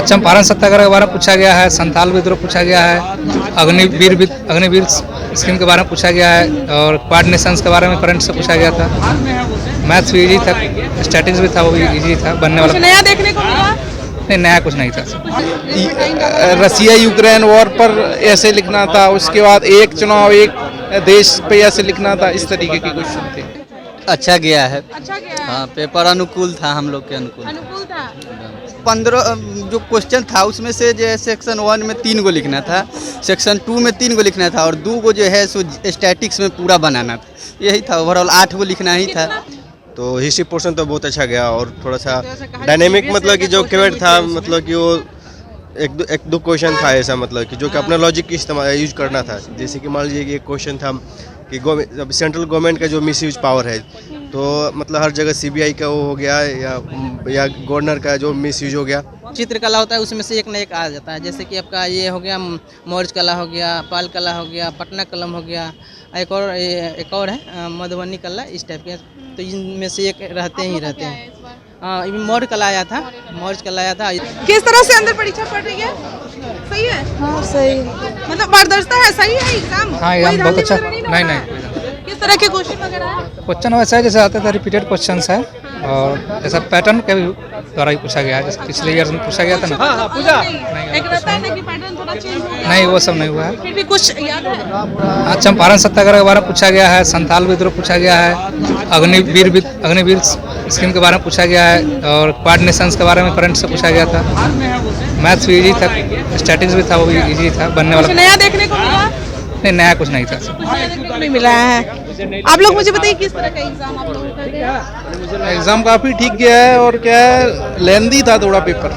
चंपारण सत्याग्रह के बारे में पूछा गया है, संथाल विद्रोह पूछा गया है, अग्निवीर स्कीम के बारे में पूछा गया है और क्वाड नेशंस के बारे में करंट से पूछा गया था। मैथ्स भी इजी था, स्टैटिक्स भी था, वो भी इजी था बनने वाला। कुछ नया देखने को मिला? नहीं, नया कुछ नहीं था। रसिया यूक्रेन वॉर पर ऐसे लिखना था, उसके बाद एक चुनाव एक देश पे ऐसे लिखना था, इस तरीके के क्वेश्चन थे। अच्छा गया है। अच्छा गया है? हाँ, पेपर अनुकूल था, हम लोग के अनुकूल। अनुकूल था। 15 जो क्वेश्चन था उसमें से जो है सेक्शन 1 में 3 को लिखना था, सेक्शन 2 में 3 को लिखना था और 2 को जो है सो स्टैटिक्स में पूरा बनाना था। यही था, ओवरऑल 8 को लिखना ही था। तो हिस्ट्री पोर्शन तो बहुत अच्छा गया और थोड़ा सा डायनेमिक, मतलब कि जो केवर्ड था, मतलब कि वो एक दो क्वेश्चन था ऐसा, मतलब कि जो कि अपना लॉजिक की इस्तेमाल यूज करना था। जैसे कि मान लीजिए कि एक क्वेश्चन था कि सेंट्रल गवर्नमेंट का जो मिसयूज पावर है, तो मतलब हर जगह सीबीआई का वो हो गया या गवर्नर का जो मिसयूज हो गया। चित्रकला होता है उसमें से एक न एक आ जाता है, जैसे कि आपका ये हो गया मौर्य कला हो गया, पाल कला हो गया, पटना कलम हो गया, एक और है मधुबनी कला, इस टाइप के। तो इनमें से एक रहते ही रहते हैं। मौर्य कला आया था, मौर्य कला आया था। किस तरह से अंदर परीक्षा पढ़ रही है? सही है? हाँ सही। मतलब पारदर्शिता है, सही है एग्जाम? हाँ, एग्जाम बहुत अच्छा। नहीं, किस तरह के क्वेश्चन वगैरह है? क्वेश्चन वैसा है जैसे आते थे, रिपीटेड क्वेश्चन है और ऐसा पैटर्न के द्वारा ही पूछा गया है, जैसे पिछले ईयर में पूछा गया था ना। एक रहता है ना कि पैटर्न थोड़ा चेंज हो गया। नहीं, वो सब नहीं हुआ है। फिर भी कुछ याद है? चंपारण सत्याग्रह के बारे में पूछा गया है, संथाल विद्रोह पूछा गया है, अग्निवीर स्कीम के बारे में पूछा गया है और क्वाड नेशंस के बारे में करंट से पूछा गया था। मैथ्स भी इजी था, स्टैटिक्स भी था, वो भी इजी था बनने वाला। कुछ नया देखने को मिला? नहीं, नया कुछ नहीं था। कुछ नया देखने को नहीं मिला है। आप लोग मुझे बताइए किस तरह का एग्जाम आप लोगों का गया? एग्ज़ाम काफ़ी ठीक गया है और क्या है, लेंदी था थोड़ा पेपर,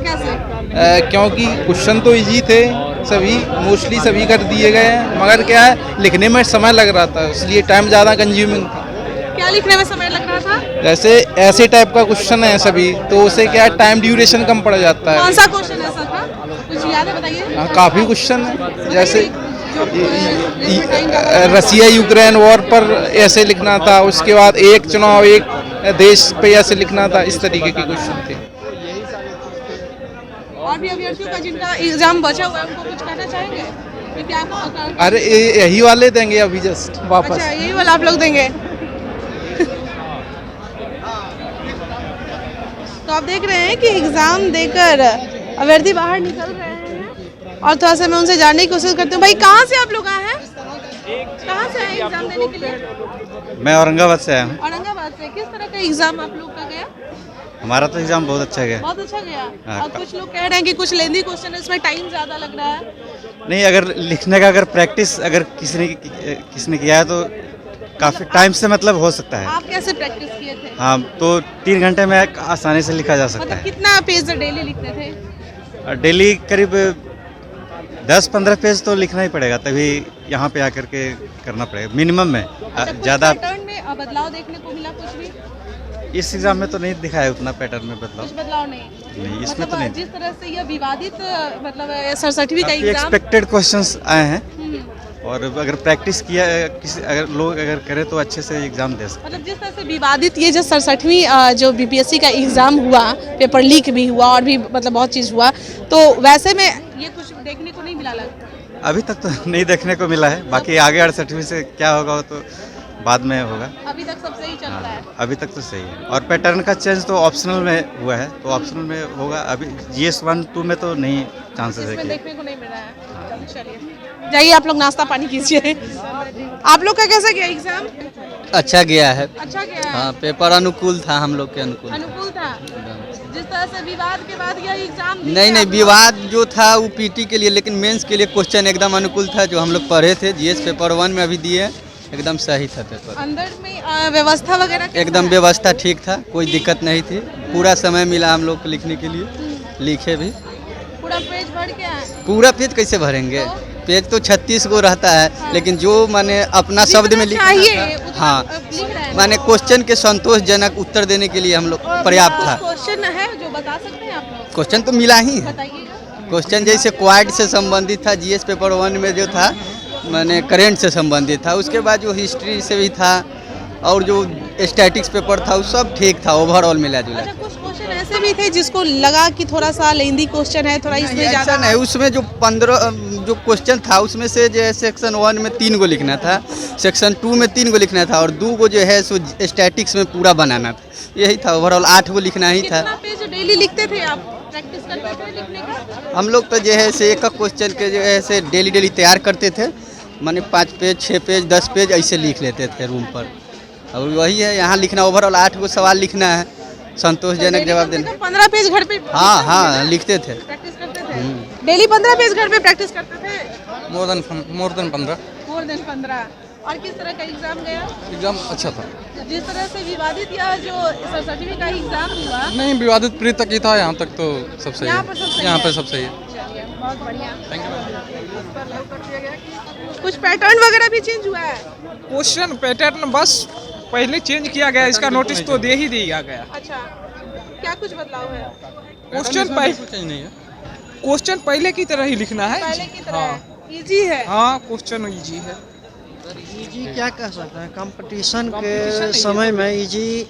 कैसे? क्योंकि क्वेश्चन तो इजी थे, सभी मोस्टली सभी कर दिए गए हैं, मगर क्या है लिखने में समय लग रहा था, इसलिए टाइम ज़्यादा कंज्यूमिंग था। क्या लिखने में समय लग रहा था? जैसे ऐसे टाइप का क्वेश्चन है सभी, तो उसे क्या है टाइम ड्यूरेशन कम पड़ जाता कौन है। सा क्वेश्चन ऐसा था? कुछ याद है, बताइए। हाँ, काफ़ी क्वेश्चन है, जैसे रसिया यूक्रेन वॉर पर ऐसे लिखना था, उसके बाद एक चुनाव एक देश पे ऐसे लिखना था, इस तरीके के क्वेश्चन थे। और भी अभ्यर्थियों का जिनका एग्जाम बचा हुआ है उनको कुछ कहना चाहेंगे कि क्या? अरे यही वाले देंगे अभी जस्ट वापस। अच्छा, यही वाला आप लोग देंगे? तो आप देख रहे हैं कि एग्जाम देकर अभ्यर्थी बाहर निकल रहे हैं और थोड़ा सा मैं उनसे जानने की कोशिश करती हूँ। भाई, कहाँ से आप लोग आए हैं? कहाँ से आए एग्जाम देने के लिए? मैं औरंगाबाद से आया हूँ। औरंगाबाद से। किस तरह का एग्जाम आप लोग का गया? हमारा तो एग्जाम बहुत अच्छा गया। बहुत अच्छा गया। हाँ, और कुछ लोग कह रहे हैं कि कुछ लेंदी क्वेश्चन है, इसमें टाइम ज्यादा लग रहा है। नहीं, अगर लिखने का अगर प्रैक्टिस अगर किसी ने किया है तो काफ़ी टाइम से मतलब हो सकता है। आप कैसे प्रैक्टिस किए थे? हाँ, तो 3 घंटे में आसानी से लिखा जा सकता मतलब है। कितना पेज डेली लिखते थे? डेली करीब 10-15 पेज तो लिखना ही पड़ेगा, तभी यहाँ पे आकर के करना पड़ेगा मिनिमम में। ज़्यादा पैटर्न में बदलाव देखने को मिला कुछ भी? इस एग्जाम में तो नहीं दिखा है उतना पैटर्न में बदलाव। कुछ बदलाव नहीं? नहीं, इसमें मतलब तो नहीं। जिस तरह से यह विवादित मतलब 67वीं का एग्जाम एक्सपेक्टेड क्वेश्चंस आए हैं और अगर प्रैक्टिस किया अगर लोग करे तो अच्छे से एग्जाम दे सकते हैं। मतलब जिस तरह से विवादित ये जो 67वीं जो बीपीएससी का एग्जाम हुआ, पेपर लीक भी हुआ और भी मतलब बहुत चीज़ हुआ, तो वैसे में ये कुछ देखने को नहीं मिला लगता? अभी तक तो नहीं देखने को मिला है, बाकी आगे 68वीं से क्या होगा वो तो बाद में होगा। अभी तक सब सही चल रहा है? अभी तक तो सही है और पैटर्न का चेंज तो ऑप्शनल में हुआ है, तो ऑप्शनल में होगा। अभी GS 1-2 में तो नहीं चांसेस है इसमें कि देखने को नहीं मिल रहा है। चलिए, जाइए आप लोग नाश्ता पानी कीजिए। आप लोग का कैसा गया एग्जाम? अच्छा गया है। अच्छा गया है? हाँ, पेपर अनुकूल था, हम लोग के अनुकूल। अनुकूल था? जिस तरह से विवाद के बाद यह एग्जाम नहीं, विवाद जो था वो PT के लिए, लेकिन मेंस के लिए क्वेश्चन एकदम अनुकूल था, जो हम लोग पढ़े थे। GS पेपर 1 में अभी दिए, एकदम सही था पेपर। अंदर में व्यवस्था वगैरह एकदम व्यवस्था ठीक था, कोई दिक्कत नहीं थी। पूरा समय मिला हम लोग को लिखने के लिए, लिखे भी। पूरा पेज भर के आए? पूरा पेज कैसे भरेंगे? पेज तो 36 को रहता है। हाँ। लेकिन जो माने अपना शब्द में लिखना चाहिए। हाँ, माने क्वेश्चन के संतोषजनक उत्तर देने के लिए हम लोग पर्याप्त था। क्वेश्चन है जो बता सकते हैं आप लोग? क्वेश्चन तो मिला ही है। बताइएगा। क्वेश्चन जैसे क्वाड से संबंधित था, GS पेपर 1 में जो था माने करेंट से संबंधित था, उसके बाद जो हिस्ट्री से भी था और जो स्टैटिक्स पेपर था वो सब ठीक था, ओवरऑल मिला जुला। अच्छा, कुछ क्वेश्चन क्वेश्चन ऐसे भी थे जिसको लगा कि थोड़ा सा लेंदी क्वेश्चन है, थोड़ा इसमें नहीं, ऐसा ज़्यादा नहीं, उसमें जो 15 जो क्वेश्चन था उसमें से जो है सेक्शन 1 में 3 गो लिखना था, सेक्शन 2 में 3 गो लिखना था और 2 गो जो है सो स्टैटिक्स में पूरा बनाना था। यही था, ओवरऑल 8 गो लिखना ही था। कितना पेज डेली लिखते थे आप, प्रैक्टिस करते थे लिखने का? हम लोग तो जो है से एक क्वेश्चन के जो है से डेली तैयार करते थे, माने 5 पेज 6 पेज 10 पेज ऐसे लिख लेते थे रूम पर। और वही है यहाँ लिखना, ओवरऑल 8 गो सवाल लिखना है, संतोषजनक जवाब देना। 15 पेज घर पे हाँ लिखते थे। प्रैक्टिस करते थे डेली? 15 पेज घर पे प्रैक्टिस करते थे? More than 15। More than 15। और किस तरह का एग्जाम गया? एग्जाम अच्छा था। जिस तरह से विवादित या जो सर्टिफिकेट का एग्जाम हुआ, नहीं, विवादित प्री तक ही था, यहाँ तक तो सब सही यहाँ पर सब है। सही यहाँ है। पे सब सही है। चलिए, बहुत बढ़िया। Thank you. कुछ पैटर्न वगैरह भी चेंज हुआ है? क्वेश्चन पैटर्न बस पहले चेंज किया गया, इसका नोटिस तो दे ही दिया गया। अच्छा, क्या कुछ बदलाव है? चेंज नहीं है। क्वेश्चन पहले की तरह ही लिखना है। पहले की तरह इजी है? हाँ, क्वेश्चन इजी है। इजी क्या कह सकते हैं, कंपटीशन के समय में इजी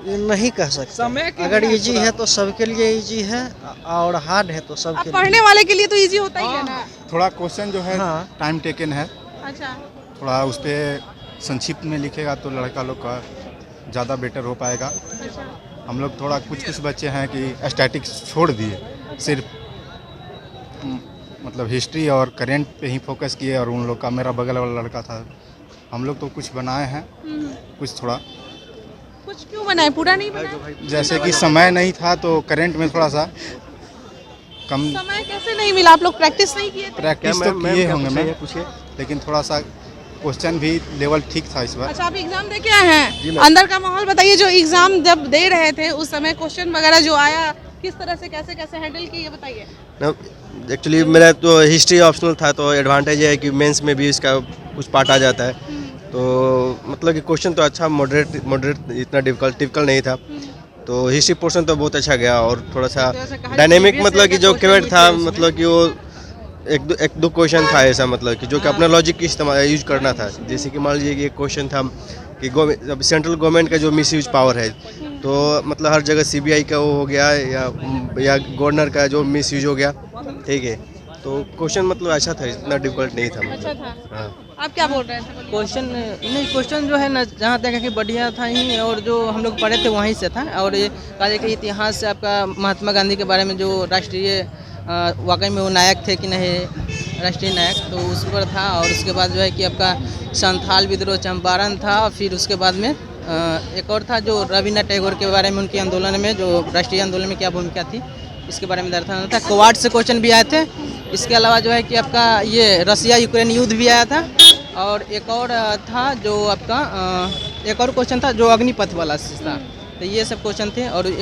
नहीं कह सकते। समय के अगर बिना इजी है तो सबके लिए इजी है और हार्ड है तो अब सबके लिए। पढ़ने वाले के लिए तो इजी होता ही है ना। थोड़ा क्वेश्चन जो है हाँ। टाइम टेकन है, अच्छा, थोड़ा उस पर संक्षिप्त में लिखेगा तो लड़का लोग का ज़्यादा बेटर हो पाएगा। अच्छा। हम लोग थोड़ा कुछ बच्चे हैं कि स्टैटिक्स छोड़ दिए, सिर्फ मतलब हिस्ट्री और करेंट पे ही फोकस किए, और उन लोग का, मेरा बगल वाला लड़का था, हम लोग तो कुछ बनाए हैं, कुछ थोड़ा कुछ क्यों बनाए, पूरा नहीं बनाए? जैसे कि समय नहीं था तो करेंट में थोड़ा सा कम। समय कैसे नहीं मिला? आप लोग प्रैक्टिस नहीं किए थे? प्रैक्टिस तो किए होंगे मैम, लेकिन थोड़ा सा क्वेश्चन भी लेवल ठीक था इस बार। अच्छा, आप एग्जाम दे के आए हैं, अंदर का माहौल बताइए। जो एग्जाम जब दे रहे थे उस समय क्वेश्चन वगैरह जो आया, किस तरह से कैसे कैसे हैंडल किए, बताइए। एक्चुअली मेरा तो हिस्ट्री ऑप्शनल था, तो एडवांटेज है कि मेंस में भी इसका कुछ पार्ट आ जाता है। तो मतलब कि क्वेश्चन तो अच्छा, मॉडरेट इतना डिफिकल्ट नहीं था, तो हिस्ट्री पोर्शन तो बहुत अच्छा गया। और थोड़ा सा डायनेमिक, मतलब कि जो केवट था, मतलब कि वो एक दो क्वेश्चन था ऐसा, मतलब कि जो कि अपना लॉजिक की इस्तेमाल यूज करना था। जैसे कि मान लीजिए कि एक क्वेश्चन था कि सेंट्रल गवर्नमेंट का जो मिसयूज पावर है, तो मतलब हर जगह सीबीआई का वो हो गया या गवर्नर का जो मिसयूज हो गया, ठीक है। तो क्वेश्चन मतलब अच्छा था, इतना डिफिकल्ट नहीं था। अच्छा था। हाँ। आप क्या बोल रहे थे? क्वेश्चन जो है ना, जहाँ तक है कि बढ़िया था ही, और जो हम लोग पढ़े थे वहीं से था। और ये कार्य के इतिहास से आपका महात्मा गांधी के बारे में जो राष्ट्रीय वाकई में वो नायक थे कि नहीं, राष्ट्रीय नायक, तो उस पर था। और उसके बाद जो है कि आपका संथाल विद्रोह, चंपारण था। और फिर उसके बाद में एक और था जो रविन्द्रनाथ टैगोर के बारे में, उनके आंदोलन में, जो राष्ट्रीय आंदोलन में क्या भूमिका थी, इसके बारे में दर्शाना था। क्वाड से क्वेश्चन भी आए थे। इसके अलावा जो है कि आपका ये रसिया यूक्रेन युद्ध भी आया था। और एक और था जो आपका एक और क्वेश्चन था जो अग्निपथ वाला था। तो ये सब क्वेश्चन थे। और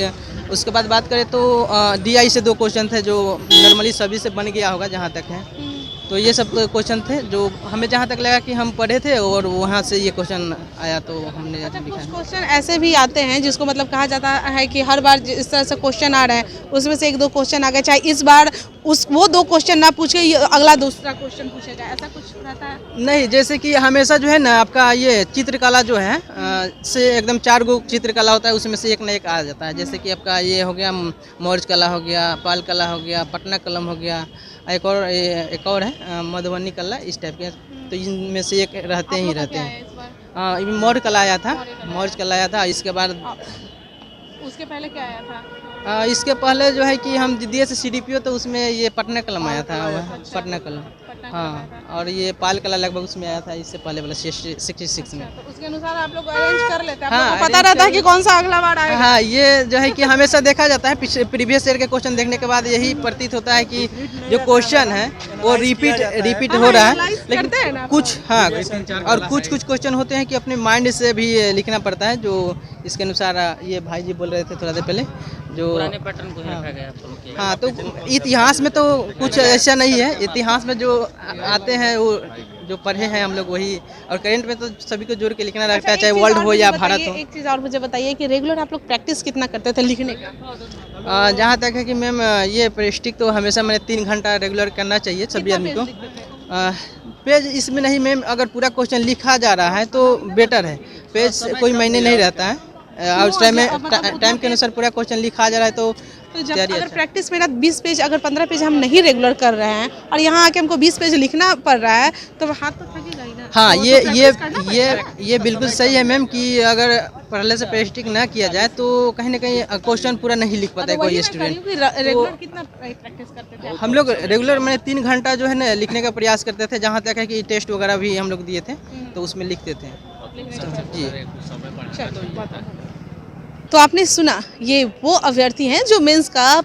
उसके बाद बात करें तो DI से 2 क्वेश्चन थे जो नॉर्मली सभी से बन गया होगा जहाँ तक है। तो ये सब क्वेश्चन थे जो हमें जहाँ तक लगा कि हम पढ़े थे, और वहाँ से ये क्वेश्चन आया तो हमने अच्छा, लिखा। कुछ क्वेश्चन ऐसे भी आते हैं जिसको मतलब कहा जाता है कि हर बार इस तरह से क्वेश्चन आ रहे हैं, उसमें से 1-2 क्वेश्चन आ गए, चाहे इस बार वो 2 क्वेश्चन ना पूछ के अगला दूसरा क्वेश्चन पूछेगा, ऐसा कुछ रहता है? नहीं, जैसे कि हमेशा जो है ना आपका ये चित्रकला जो है से एकदम 4 गो चित्रकला होता है, उसमें से एक न एक आ जाता है। जैसे कि आपका ये हो गया मौर्य कला हो गया, पाल कला हो गया, पटना कलम हो गया, एक और है मधुबनी कला, इस टाइप के। तो इनमें से एक रहते ही रहते हैं। हाँ, मौर्य कला आया था। इसके बाद उसके पहले क्या आया था? इसके पहले जो है कि हम दिए से CDPO, तो उसमें ये पटना कलम आया था। पटना कलम, हाँ। और ये पाल कला लगभग उसमें आया था, इससे पहले वाला 66 में। तो उसके अनुसार आप लोग अरेंज कर लेते हैं? हाँ, आपको पता रहता है कि कौन सा अगला बार आएगा? हाँ, ये जो है कि हमेशा देखा जाता है, प्रीवियस ईयर के क्वेश्चन देखने के बाद यही प्रतीत होता है कि जो क्वेश्चन है वो रिपीट हो रहा है। लेकिन कुछ, हाँ, और कुछ क्वेश्चन होते हैं कि अपने माइंड से भी लिखना पड़ता है, जो इसके अनुसार ये भाई जी बोल रहे थे थोड़ा देर पहले, जो पुराने पैटर्न को रखा गया। हाँ, तो इतिहास में तो कुछ ऐसा नहीं है। इतिहास में जो आते हैं वो जो पढ़े हैं हम लोग वही, और करेंट में तो सभी को जोड़ के लिखना रहता है, चाहे वर्ल्ड हो या भारत हो। एक चीज़ और मुझे बताइए कि रेगुलर आप लोग प्रैक्टिस कितना करते थे लिखने का? जहाँ तक है कि मैम ये प्रेस्टिक तो हमेशा मैंने 3 घंटा रेगुलर करना चाहिए सभी आदमी को। पेज इसमें नहीं मैम, अगर पूरा क्वेश्चन लिखा जा रहा है तो बेटर है। पेज कोई मायने नहीं रहता है, और उस टाइम में मतलब टाइम के अनुसार पूरा क्वेश्चन लिखा जा रहा है तो तो जब तैयारी अगर अच्छा। प्रैक्टिस में ना 20 पेज अगर 15 पेज हम नहीं रेगुलर कर रहे हैं और यहाँ आके हमको 20 पेज लिखना पड़ रहा है तो हाथ तो थकेगा ही ना। हाँ तो ये practice करना पड़ेगा ना। ये बिल्कुल सही है मैम कि अगर पहले से प्रैक्टिस ना किया जाए तो कहीं ना कहीं क्वेश्चन पूरा नहीं लिख पाता है तो वही कोई मैं कह रही स्टूडेंट। हूँ कि रेगुलर कितना प्रैक्टिस करते थे आप? हम लोग रेगुलर मैंने 3 घंटा जो है ना लिखने का प्रयास करते थे, जहाँ तक है कि टेस्ट वगैरह भी हम लोग दिए थे तो उसमें लिखते थे जी। तो आपने सुना ये वो अभ्यर्थी हैं जो मेंस का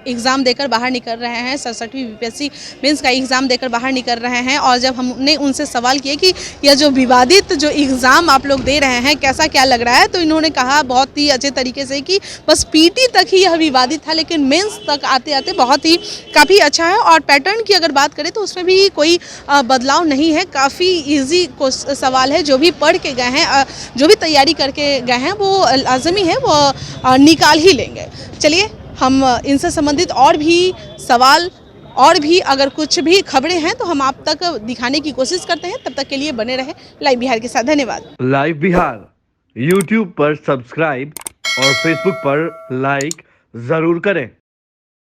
एग्ज़ाम देकर बाहर निकल रहे हैं, 67वीं बीपीएससी मेंस का एग्ज़ाम देकर बाहर निकल रहे हैं। और जब हमने उनसे सवाल किया कि यह जो विवादित जो एग्ज़ाम आप लोग दे रहे हैं कैसा क्या लग रहा है, तो इन्होंने कहा बहुत ही अच्छे तरीके से कि बस पीटी तक ही यह विवादित था, लेकिन मेंस तक आते आते बहुत ही काफ़ी अच्छा है। और पैटर्न की अगर बात करें तो उसमें भी कोई बदलाव नहीं है, काफ़ी ईजी सवाल है। जो भी पढ़ के गए हैं, जो भी तैयारी करके गए हैं वो लाजमी है, वो निकाल ही लेंगे। चलिए हम इनसे संबंधित और भी सवाल और भी अगर कुछ भी खबरें हैं तो हम आप तक दिखाने की कोशिश करते हैं। तब तक के लिए बने रहे लाइव बिहार के साथ। धन्यवाद। लाइव बिहार यूट्यूब पर सब्सक्राइब और फेसबुक पर लाइक जरूर करें।